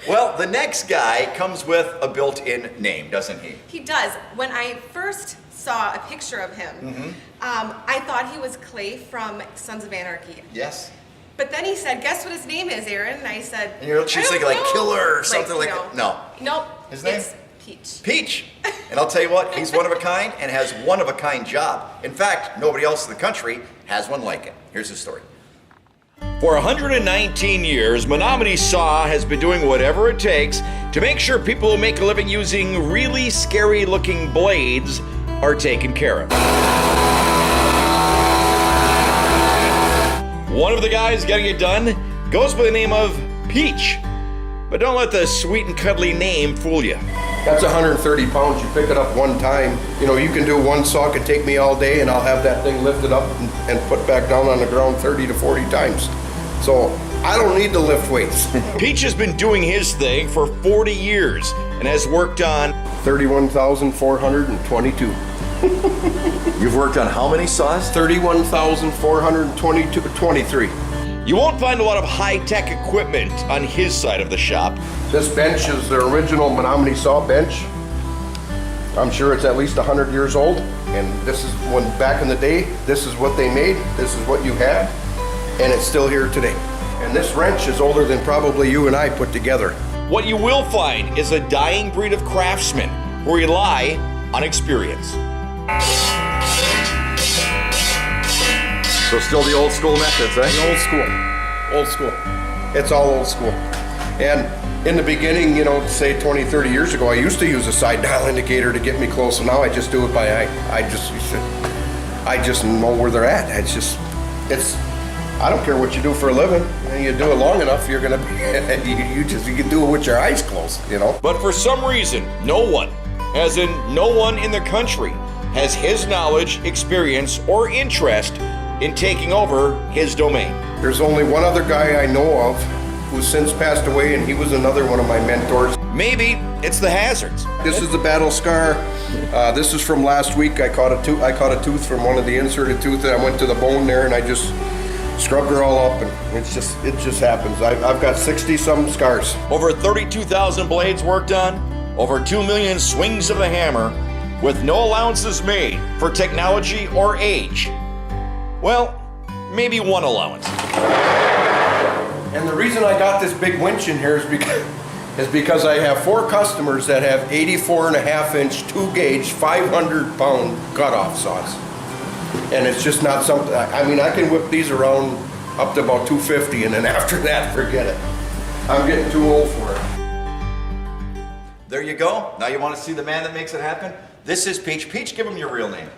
Well, the next guy comes with a built-in name, doesn't he? He does. When I first saw a picture of him, I thought he was Clay from Sons of Anarchy. Yes. But then he said, guess what his name is, Aaron? And I said, And she's thinking like Killer or something like that. No. Nope. His name? It's Peach. Peach. And I'll tell you what, he's one of a kind and has one of a kind job. In fact, nobody else in the country has one like it. Here's his story. For 119 years, Menominee Saw has been doing whatever it takes to make sure people who make a living using really scary looking blades are taken care of. One of the guys getting it done goes by the name of Peach. But don't let the sweet and cuddly name fool you. That's 130 pounds. You pick it up one time. You know, you can do one saw, could take me all day, and I'll have that thing lifted up and put back down on the ground 30 to 40 times. So I don't need to lift weights. Peach has been doing his thing for 40 years and has worked on 31,422. You've worked on how many saws? 31,422, 23. You won't find a lot of high-tech equipment on his side of the shop. This bench is the original Menominee saw bench. I'm sure it's at least 100 years old. And this is when back in the day, this is what they made. This is what you had. And it's still here today. And this wrench is older than probably you and I put together. What you will find is a dying breed of craftsmen who rely on experience. So still the old school methods, eh? Old school. Old school. It's all old school. And in the beginning, you know, say 20, 30 years ago, I used to use a side dial indicator to get me close, and now I just do it by eye. I just know where they're at. I don't care what you do for a living. You do it long enough, you're gonna be, you can do it with your eyes closed, you know? But for some reason, no one, as in no one in the country, has his knowledge, experience, or interest in taking over his domain. There's only one other guy I know of who's since passed away, and he was another one of my mentors. Maybe it's the hazards. This is the battle scar. This is from last week. I caught a tooth from one of the inserted tooth, and I went to the bone there, and I just scrubbed her all up, and it just happens. I've got 60-some scars. Over 32,000 blades worked on, over 2 million swings of the hammer, with no allowances made for technology or age. Well, maybe one allowance. And the reason I got this big winch in here is because I have 4 customers that have 84.5-inch 2-gauge 500-pound cutoff saws. And it's just not something, I mean, I can whip these around up to about 250, and then after that, forget it. I'm getting too old for it. There you go. Now you want to see the man that makes it happen? This is Peach. Peach, give him your real name.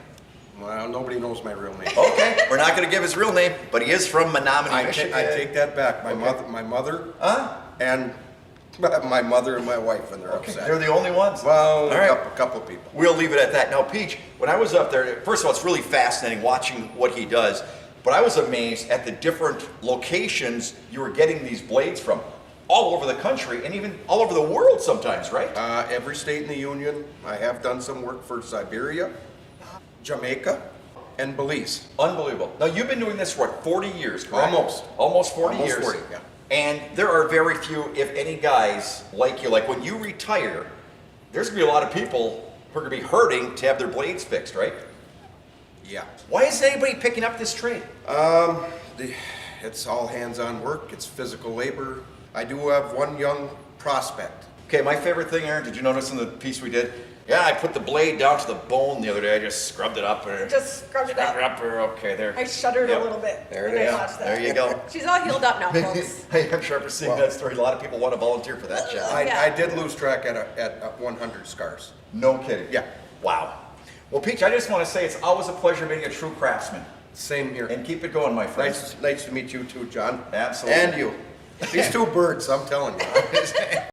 Well, nobody knows my real name. Okay, we're not going to give his real name, but he is from Menominee, Michigan. I take that back. My mother, and my mother and my wife, when they're upset. They're the only ones? Well, all right. a couple people. We'll leave it at that. Now, Peach, when I was up there, first of all, it's really fascinating watching what he does, but I was amazed at the different locations you were getting these blades from. All over the country, and even all over the world sometimes, right? Every state in the Union. I have done some work for Siberia, Jamaica, and Belize. Unbelievable. Now, you've been doing this for what, 40 years, correct? Almost 40 years. 40, yeah. And there are very few, if any, guys like you. Like when you retire, there's gonna be a lot of people who are gonna be hurting to have their blades fixed, right? Yeah. Why isn't anybody picking up this trade? It's all hands-on work. It's physical labor. I do have one young prospect. Okay, my favorite thing, Aaron, did you notice in the piece we did? Yeah, I put the blade down to the bone the other day. I just scrubbed it up. Just scrubbed it up. Okay, there. I shuddered a little bit. There it is. There you go. She's all healed up now, folks. Hey, I'm sure for seeing that story, a lot of people want to volunteer for that job. I did lose track at 100 scars. No kidding. Yeah. Wow. Well, Peach, I just want to say it's always a pleasure meeting a true craftsman. Same here. And keep it going, my friend. Nice to meet you too, John. Absolutely. And you. These two birds, I'm telling you.